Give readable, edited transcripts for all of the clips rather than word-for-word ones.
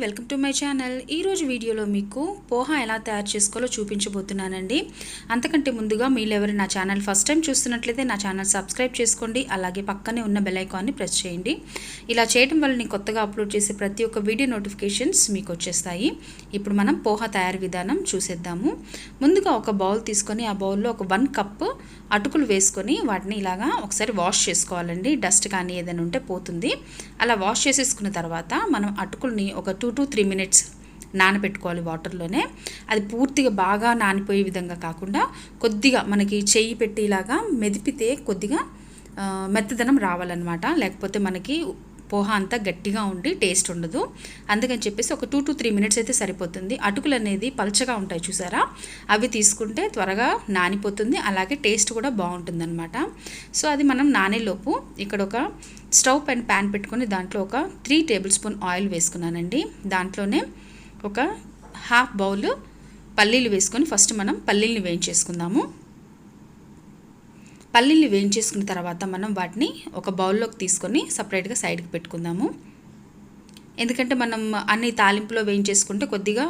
Welcome to my channel. ఈరోజు వీడియోలో మీకు పోహా ఎలా తయారు చేసుకోవాలో చూపించబోతున్నానండి. అంతకంటే ముందుగా మీరు ఎవరైనా నా ఛానల్ ఫస్ట్ టైం చూస్తున్నట్లయితే నా ఛానల్ సబ్స్క్రైబ్ చేసుకోండి. అలాగే పక్కనే ఉన్న బెల్ ఐకాన్ని ప్రెస్ చేయండి. ఇలా చేయడం వల్ల నేను కొత్తగా అప్లోడ్ చేసే ప్రతి ఒక్క వీడియో నోటిఫికేషన్స్ మీకు వచ్చేస్తాయి. ఇప్పుడు మనం పోహా తయారు విధానం చూసేద్దాము. ముందుగా ఒక బౌల్ తీసుకొని ఆ బౌల్లో ఒక 1 కప్ అటుకులు వేసుకొని వాటిని ఇలాగా ఒకసారి వాష్ చేసుకోవాలండి. డస్ట్ కానీ ఏదైనా ఉంటే పోతుంది. అలా వాష్ చేసేసుకున్న తర్వాత మనం అటుకుల్ని ఒక 2 to 3 minutes నానబెట్టుకోవాలి వాటర్లోనే. అది పూర్తిగా బాగా నానిపోయే విధంగా కాకుండా కొద్దిగా మనకి చెయ్యి పెట్టి ఇలాగా మెదిపితే కొద్దిగా మెత్తదనం రావాలన్నమాట. లేకపోతే మనకి పోహా అంతా గట్టిగా ఉండి టేస్ట్ ఉండదు. అందుకని చెప్పేసి ఒక 2 to 3 minutes అయితే సరిపోతుంది. అటుకులు అనేది పల్చగా ఉంటాయి చూసారా, అవి తీసుకుంటే త్వరగా నానిపోతుంది, అలాగే టేస్ట్ కూడా బాగుంటుందన్నమాట. సో అది మనం నానేలోపు ఇక్కడ ఒక స్టవ్ పైన ప్యాన్ పెట్టుకొని దాంట్లో ఒక 3 tablespoon ఆయిల్ వేసుకున్నానండి. దాంట్లోనే ఒక హాఫ్ బౌల్ పల్లీలు వేసుకొని ఫస్ట్ మనం పల్లీల్ని వేయించేసుకుందాము. పల్లీలు వేయించేసుకున్న తర్వాత మనం వాటిని ఒక బౌల్లోకి తీసుకొని సపరేట్గా సైడ్కి పెట్టుకుందాము. ఎందుకంటే మనం అన్ని తాలింపులో వేయించేసుకుంటే కొద్దిగా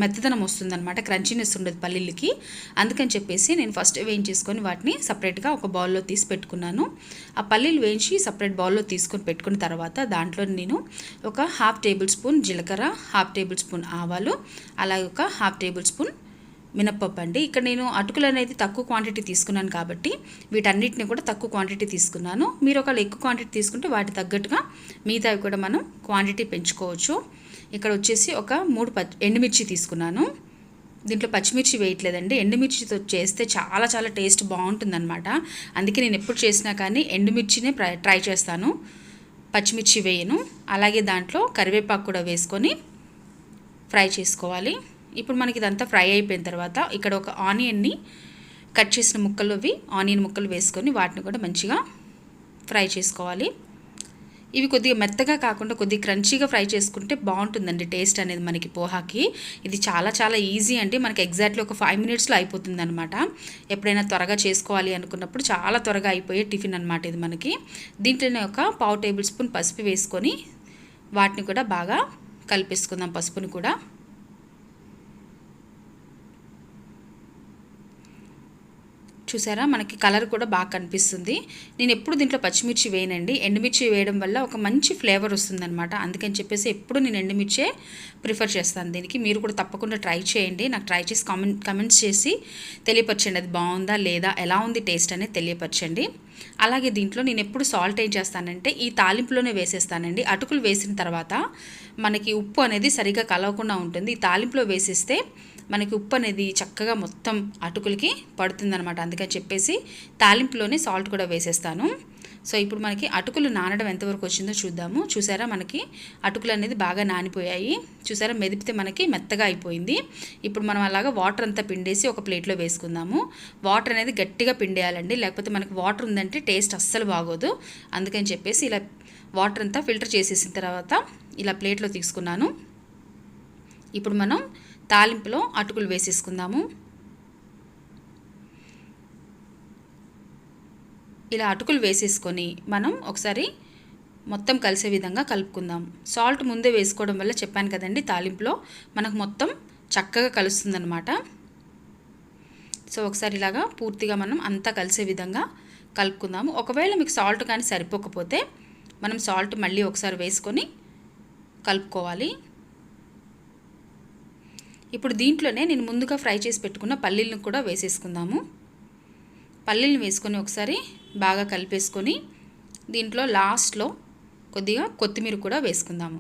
మెత్తదనం వస్తుందన్నమాట, క్రంచీనెస్ ఉండదు పల్లీలకి. అందుకని చెప్పేసి నేను ఫస్ట్ వేయించేసుకొని వాటిని సపరేట్గా ఒక బౌల్లో తీసి పెట్టుకున్నాను. ఆ పల్లీలు వేయించి సపరేట్ బౌల్లో తీసుకొని పెట్టుకున్న తర్వాత దాంట్లో నేను ఒక 1/2 tablespoon జీలకర్ర, 1/2 tablespoon ఆవాలు, అలాగే ఒక 1/2 tablespoon మినప్పప్పు అండి. ఇక్కడ నేను అటుకులు అనేది తక్కువ క్వాంటిటీ తీసుకున్నాను కాబట్టి వీటన్నిటిని కూడా తక్కువ క్వాంటిటీ తీసుకున్నాను. మీరు ఒకవేళ ఎక్కువ క్వాంటిటీ తీసుకుంటే వాటి తగ్గట్టుగా మిగతావి కూడా మనం క్వాంటిటీ పెంచుకోవచ్చు. ఇక్కడ వచ్చేసి ఒక 3 ఎండుమిర్చి తీసుకున్నాను. దీంట్లో పచ్చిమిర్చి వేయట్లేదండి, ఎండుమిర్చితో చేస్తే చాలా చాలా టేస్ట్ బాగుంటుందన్నమాట. అందుకే నేను ఎప్పుడు చేసినా కానీ ఎండుమిర్చినే ట్రై చేస్తాను, పచ్చిమిర్చి వేయను. అలాగే దాంట్లో కరివేపాకు కూడా వేసుకొని ఫ్రై చేసుకోవాలి. ఇప్పుడు మనకి ఇదంతా ఫ్రై అయిపోయిన తర్వాత ఇక్కడ ఒక ఆనియన్ని కట్ చేసిన ముక్కలు, ఆనియన్ ముక్కలు వేసుకొని వాటిని కూడా మంచిగా ఫ్రై చేసుకోవాలి. ఇవి కొద్దిగా మెత్తగా కాకుండా కొద్దిగా క్రంచీగా ఫ్రై చేసుకుంటే బాగుంటుందండి టేస్ట్ అనేది మనకి పోహాకి. ఇది చాలా చాలా ఈజీ అండి, మనకి ఎగ్జాక్ట్లీ ఒక 5 minutesలో అయిపోతుంది అనమాట. ఎప్పుడైనా త్వరగా చేసుకోవాలి అనుకున్నప్పుడు చాలా త్వరగా అయిపోయే టిఫిన్ అనమాట ఇది మనకి. దీంట్లోనే ఒక 1/2 tablespoon పసుపు వేసుకొని వాటిని కూడా బాగా కలిపేసుకుందాం. పసుపుని కూడా చూసారా, మనకి కలర్ కూడా బాగా కనిపిస్తుంది. నేను ఎప్పుడు దీంట్లో పచ్చిమిర్చి వేయనండి, ఎండుమిర్చి వేయడం వల్ల ఒక మంచి ఫ్లేవర్ వస్తుందన్నమాట. అందుకని చెప్పేసి ఎప్పుడు నేను ఎండుమిర్చే ప్రిఫర్ చేస్తాను దీనికి. మీరు కూడా తప్పకుండా ట్రై చేయండి. నాకు ట్రై చేసి కమెంట్స్ చేసి తెలియపరచండి, అది బాగుందా లేదా, ఎలా ఉంది టేస్ట్ అనేది తెలియపరచండి. అలాగే దీంట్లో నేను ఎప్పుడు సాల్ట్ ఏం చేస్తానంటే ఈ తాలింపులోనే వేసేస్తానండి. అటుకులు వేసిన తర్వాత మనకి ఉప్పు అనేది సరిగా కలవకుండా ఉంటుంది. ఈ తాలింపులో వేసేస్తే మనకి ఉప్పు అనేది చక్కగా మొత్తం అటుకులకి పడుతుందన్నమాట. అందుకని చెప్పేసి తాలింపులోనే సాల్ట్ కూడా వేసేస్తాను. సో ఇప్పుడు మనకి అటుకులు నానడం ఎంతవరకు వచ్చిందో చూద్దాము. చూసారా, మనకి అటుకులు అనేది బాగా నానిపోయాయి. చూసారా, మెదిపితే మనకి మెత్తగా అయిపోయింది. ఇప్పుడు మనం అలాగా వాటర్ అంతా పిండేసి ఒక ప్లేట్లో వేసుకుందాము. వాటర్ అనేది గట్టిగా పిండేయాలండి, లేకపోతే మనకి వాటర్ ఉందంటే టేస్ట్ అస్సలు బాగోదు. అందుకని చెప్పేసి ఇలా వాటర్ అంతా ఫిల్టర్ చేసేసిన తర్వాత ఇలా ప్లేట్లో తీసుకున్నాను. ఇప్పుడు మనం తాలింపులో అటుకులు వేసేసుకుందాము. ఇలా అటుకులు వేసేసుకొని మనం ఒకసారి మొత్తం కలిసే విధంగా కలుపుకుందాం. సాల్ట్ ముందే వేసుకోవడం వల్ల చెప్పాను కదండి, తాలింపులో మనకు మొత్తం చక్కగా కలుస్తుందన్నమాట. సో ఒకసారి ఇలాగా పూర్తిగా మనం అంతా కలిసే విధంగా కలుపుకుందాము. ఒకవేళ మీకు సాల్ట్ కానీ సరిపోకపోతే మనం సాల్ట్ మళ్ళీ ఒకసారి వేసుకొని కలుపుకోవాలి. ఇప్పుడు దీంట్లోనే నేను ముందుగా ఫ్రై చేసి పెట్టుకున్న పల్లీలను కూడా వేసేసుకుందాము. పల్లీలను వేసుకొని ఒకసారి బాగా కలిపేసుకొని దీంట్లో లాస్ట్లో కొద్దిగా కొత్తిమీర కూడా వేసుకుందాము.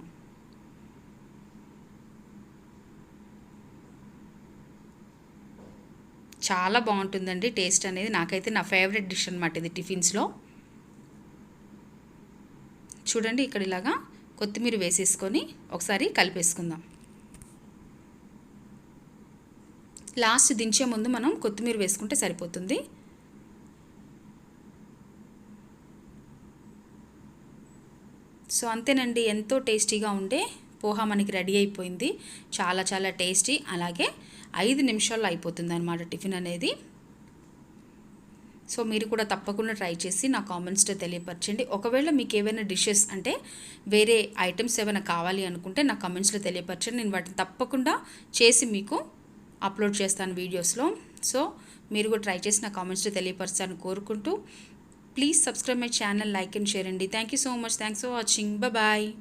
చాలా బాగుంటుందండి టేస్ట్ అనేది. నాకైతే నా ఫేవరెట్ డిష్ అనమాట ఇది టిఫిన్స్లో. చూడండి, ఇక్కడ ఇలాగా కొత్తిమీర వేసేసుకొని ఒకసారి కలిపేసుకుందాం. లాస్ట్ దించే ముందు మనం కొత్తిమీర వేసుకుంటే సరిపోతుంది. సో అంతేనండి, ఎంతో టేస్టీగా ఉండే పోహా మనకి రెడీ అయిపోయింది. చాలా చాలా టేస్టీ, అలాగే 5 నిమిషాల్లో అయిపోతుంది అన్నమాట టిఫిన్ అనేది. సో మీరు కూడా తప్పకుండా ట్రై చేసి నా కామెంట్స్లో తెలియపరచండి. ఒకవేళ మీకు ఏవైనా డిషెస్ అంటే వేరే ఐటమ్స్ ఏమైనా కావాలి అనుకుంటే నా కామెంట్స్లో తెలియపరచండి. నేను వాటిని తప్పకుండా చేసి మీకు అప్లోడ్ చేస్తాను వీడియోస్లో. సో మీరు కూడా ట్రై చేసి నా కామెంట్స్లో తెలియపరచాలని కోరుకుంటూ, please subscribe my channel, like and share అండి. Thank you so much. Thanks for watching. Bye.